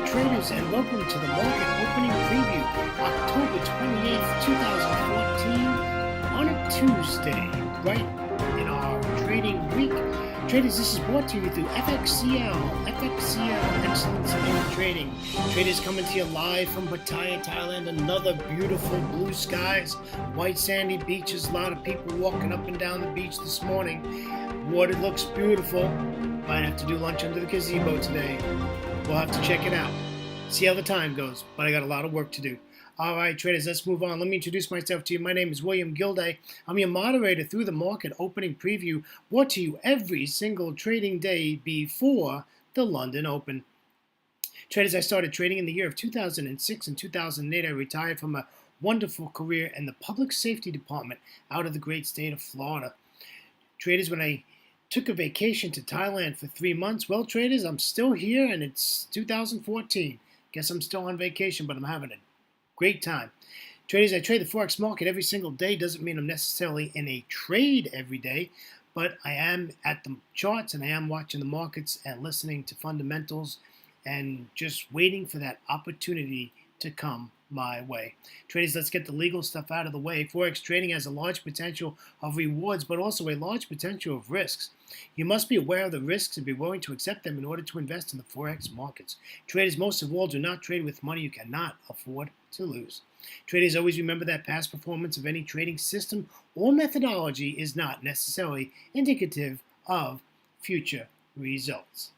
traders, and welcome to the market opening preview, October 28th, 2014, on a Tuesday, right in our trading week. Traders, this is brought to you through FXCL Excellence in Trading. Traders coming to you live from Pattaya, Thailand. Another beautiful blue skies, white sandy beaches, a lot of people walking up and down the beach this morning. Water looks beautiful. Might have to do lunch under the gazebo today. We'll have to check it out. See how the time goes, but I got a lot of work to do. All right, traders, let's move on. Let me introduce myself to you. My name is William Gilday. I'm your moderator through the market opening preview, brought to you every single trading day before the London Open. Traders, I started trading in the year of 2006 and 2008. I retired from a wonderful career in the public safety department out of the great state of Florida. Traders, when I took a vacation to Thailand for 3 months. Well, traders, I'm still here, and it's 2014. Guess I'm still on vacation, but I'm having a great time. Traders, I trade the Forex market every single day. Doesn't mean I'm necessarily in a trade every day, but I am at the charts, and I am watching the markets and listening to fundamentals and just waiting for that opportunity to come my way. Traders, let's get the legal stuff out of the way. Forex trading has a large potential of rewards, but also a large potential of risks. You must be aware of the risks and be willing to accept them in order to invest in the Forex markets. Traders, most of all, do not trade with money you cannot afford to lose. Traders, always remember that past performance of any trading system or methodology is not necessarily indicative of future results.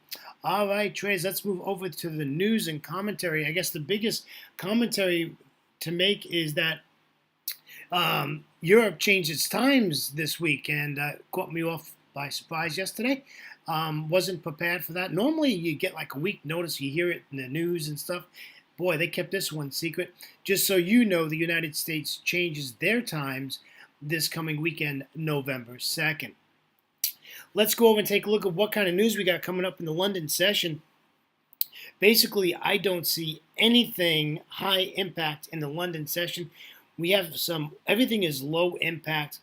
All right, traders, let's move over to the news and commentary. I guess the biggest commentary to make is that Europe changed its times this week and caught me off by surprise yesterday. Wasn't prepared for that. Normally, you get like a week notice. You hear it in the news and stuff. Boy, they kept this one secret. Just so you know, the United States changes their times this coming weekend, November 2nd. Let's go over and take a look at what kind of news we got coming up in the London session. Basically, I don't see anything high impact in the London session. We have everything is low impact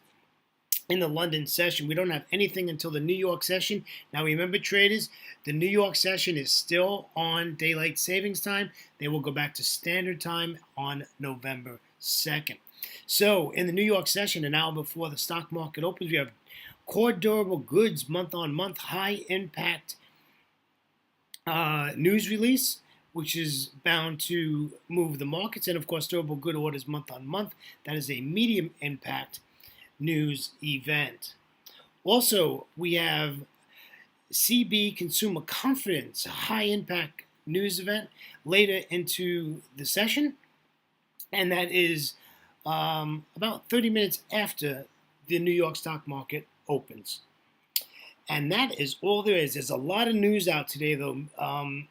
in the London session. We don't have anything until the New York session. Now, remember, traders, the New York session is still on daylight savings time. They will go back to standard time on November 2nd. So, in the New York session, an hour before the stock market opens, we have core durable goods month-on-month high impact news release, which is bound to move the markets, and of course durable good orders month-on-month. That is a medium impact news event. Also, we have CB consumer confidence, a high impact news event later into the session, and that is about 30 minutes after the New York stock market opens. And that is all there is. There's a lot of news out today, though. A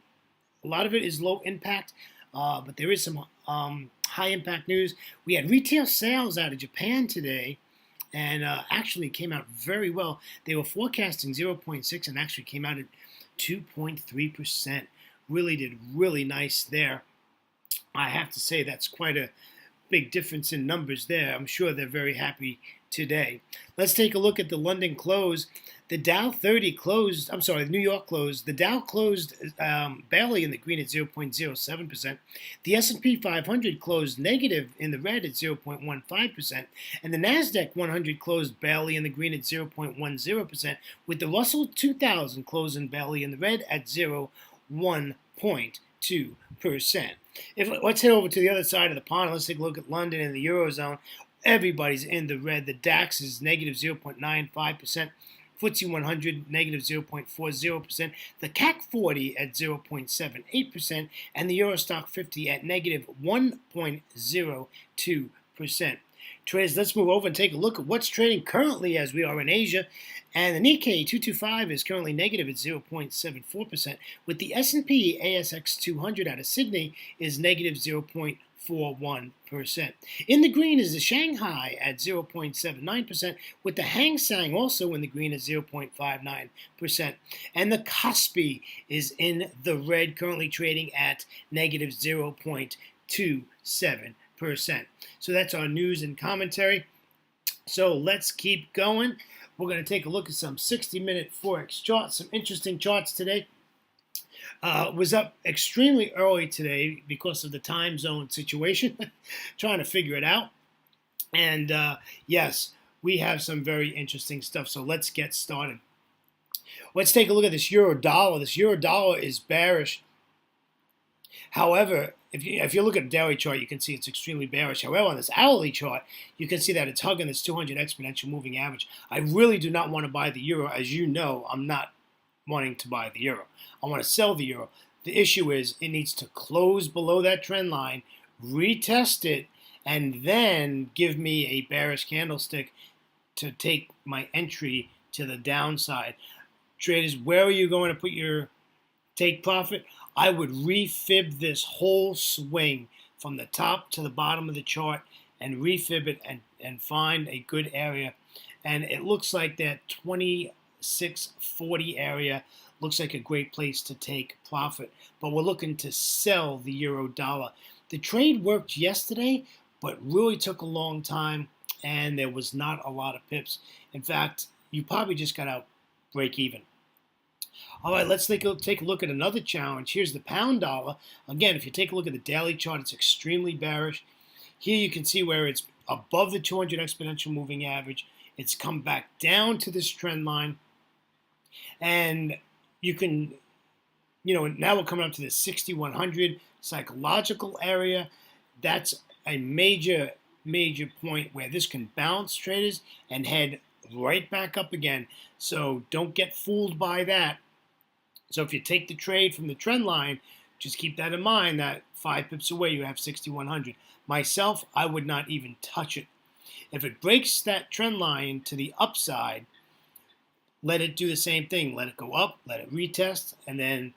lot of it is low impact, but there is some high impact news. We had retail sales out of Japan today, and actually came out very well. They were forecasting 0.6 and actually came out at 2.3%. Really did really nice there. I have to say that's quite a big difference in numbers there. I'm sure they're very happy today. Let's take a look at the London close. The Dow 30 closed, the New York closed. The Dow closed barely in the green at 0.07%. The S&P 500 closed negative in the red at 0.15%. And the NASDAQ 100 closed barely in the green at 0.10%, with the Russell 2000 closing barely in the red at 0.2%. Let's head over to the other side of the pond. Let's take a look at London and the Eurozone. Everybody's in the red. The DAX is negative 0.95%. FTSE 100 negative 0.40%. The CAC 40 at 0.78%. And the Eurostock 50 at negative 1.02%. Traders, let's move over and take a look at what's trading currently as we are in Asia. And the Nikkei 225 is currently negative at 0.74%, with the S&P ASX 200 out of Sydney is negative 0.41%. In the green is the Shanghai at 0.79%, with the Hang Seng also in the green at 0.59%. And the Kospi is in the red, currently trading at negative 0.27%. So that's our news and commentary. So let's keep going. We're going to take a look at some 60-minute Forex charts, some interesting charts today. Was up extremely early today because of the time zone situation, trying to figure it out. And yes, we have some very interesting stuff. So let's get started. Let's take a look at this euro dollar. This euro dollar is bearish. However, if you look at the daily chart, you can see it's extremely bearish. However, on this hourly chart, you can see that it's hugging this 200 exponential moving average. I really do not want to buy the euro. As you know, I'm not wanting to buy the euro. I want to sell the euro. The issue is it needs to close below that trend line, retest it, and then give me a bearish candlestick to take my entry to the downside. Traders, where are you going to put your take profit? I would refib this whole swing from the top to the bottom of the chart and refib it and find a good area. And it looks like that 2640 area looks like a great place to take profit. But we're looking to sell the euro dollar. The trade worked yesterday, but really took a long time, and there was not a lot of pips. In fact, you probably just got out break even. All right, let's take a look at another challenge. Here's the pound dollar. Again, if you take a look at the daily chart, it's extremely bearish. Here you can see where it's above the 200 exponential moving average. It's come back down to this trend line. And you can, now we're coming up to the 6100 psychological area. That's a major, major point where this can bounce, traders, and head right back up again. So don't get fooled by that. So if you take the trade from the trend line, just keep that in mind that 5 pips away you have 6100. Myself, I would not even touch it. If it breaks that trend line to the upside, let it do the same thing. Let it go up, let it retest, and then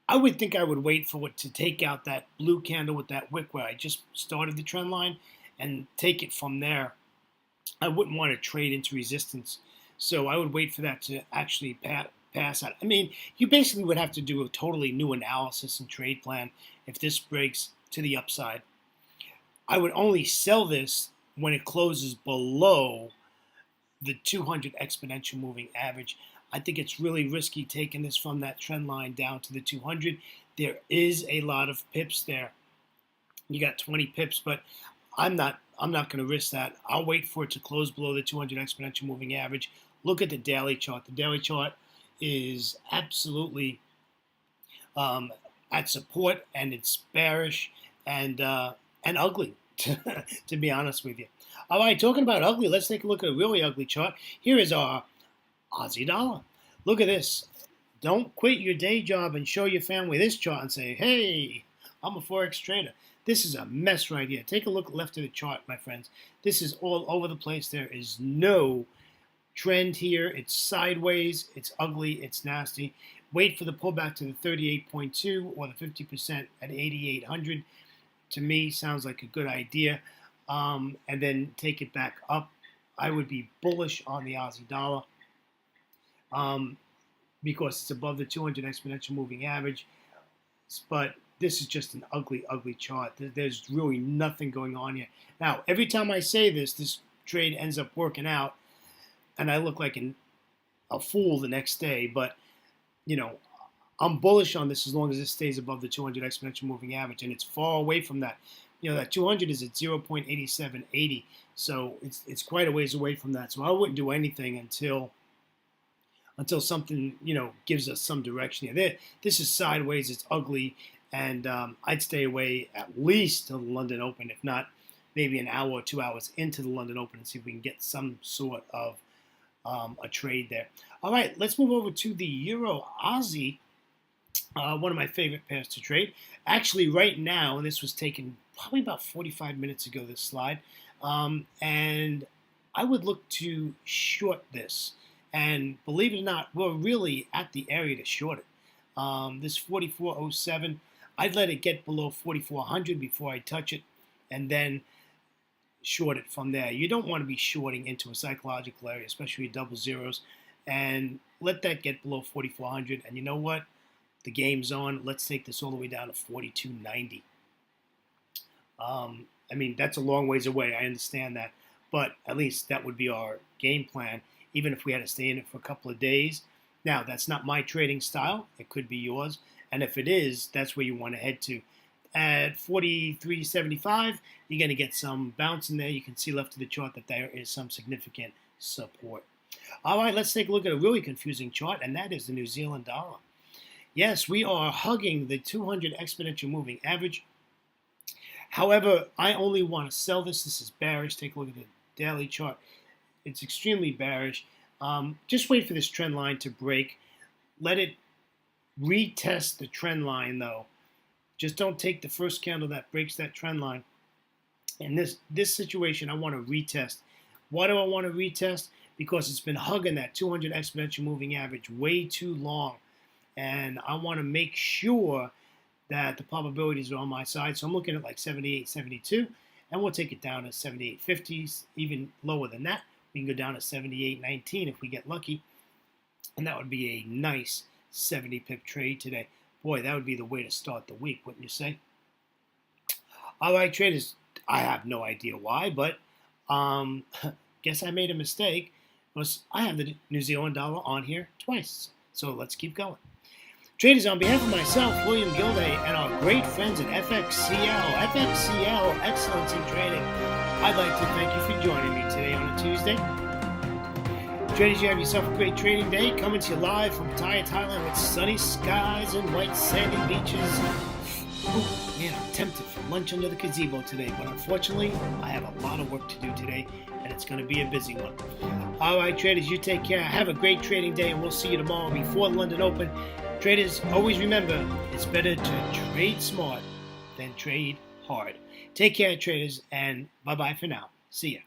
I would think I would wait for it to take out that blue candle with that wick where I just started the trend line and take it from there. I wouldn't want to trade into resistance. So I would wait for that to actually pass out. I mean, you basically would have to do a totally new analysis and trade plan if this breaks to the upside. I would only sell this when it closes below the 200 exponential moving average. I think it's really risky taking this from that trend line down to the 200. There is a lot of pips there. You got 20 pips, but I'm not going to risk that. I'll wait for it to close below the 200 exponential moving average. Look at the daily chart. The daily chart is absolutely at support, and it's bearish and ugly, to be honest with you. All right, talking about ugly, let's take a look at a really ugly chart. Here is our Aussie dollar. Look at this. Don't quit your day job and show your family this chart and say, hey, I'm a Forex trader. This is a mess right here. Take a look left of the chart, my friends. This is all over the place. There is no trend here. It's sideways. It's ugly. It's nasty. Wait for the pullback to the 38.2 or the 50% at 8,800. To me, sounds like a good idea. And then take it back up. I would be bullish on the Aussie dollar because it's above the 200 exponential moving average. But this is just an ugly, ugly chart. There's really nothing going on here. Now, every time I say this, this trade ends up working out, and I look like a fool the next day. But, I'm bullish on this as long as it stays above the 200 exponential moving average, and it's far away from that. That 200 is at 0.8780, so it's quite a ways away from that. So I wouldn't do anything until something gives us some direction here. This is sideways. It's ugly, and I'd stay away at least till the London Open, if not maybe an hour or 2 hours into the London Open, and see if we can get some sort of a trade there. All right, let's move over to the Euro Aussie. One of my favorite pairs to trade. Actually, right now, and this was taken probably about 45 minutes ago, this slide, and I would look to short this. And believe it or not, we're really at the area to short it. This 44.07, I'd let it get below 4,400 before I touch it, and then short it from there. You don't want to be shorting into a psychological area, especially double zeros, and let that get below 4,400. And you know what? The game's on. Let's take this all the way down to 42.90. I mean, that's a long ways away. I understand that. But at least that would be our game plan. Even if we had to stay in it for a couple of days, Now, that's not my trading style. It could be yours. And if it is, that's where you want to head to. At 43.75, you're going to get some bounce in there. You can see left of the chart that there is some significant support. All right, let's take a look at a really confusing chart, and that is the New Zealand dollar. Yes, we are hugging the 200 exponential moving average. However, I only want to sell this. This is bearish. Take a look at the daily chart. It's extremely bearish. Just wait for this trend line to break. Let it retest the trend line, though. Just don't take the first candle that breaks that trend line. In this situation, I want to retest. Why do I want to retest? Because it's been hugging that 200 exponential moving average way too long. And I want to make sure that the probabilities are on my side. So I'm looking at like 78, 72, and we'll take it down to 78.50s, even lower than that. We can go down to 78.19 if we get lucky, and that would be a nice 70 pip trade today. Boy, that would be the way to start the week, wouldn't you say? All right, traders, I have no idea why, but guess I made a mistake. Because I have the New Zealand dollar on here twice. So let's keep going. Traders, on behalf of myself, William Gilday, and our great friends at FXCL Excellence in Trading, I'd like to thank you for joining me today on a Tuesday. Traders, you have yourself a great trading day. Coming to you live from Pattaya, Thailand with sunny skies and white sandy beaches. Oh, man, I'm tempted for lunch under the gazebo today, but unfortunately, I have a lot of work to do today, and it's going to be a busy one. All right, traders, you take care. Have a great trading day, and we'll see you tomorrow before the London Open. Traders, always remember, it's better to trade smart than trade hard. Take care, traders, and bye-bye for now. See ya.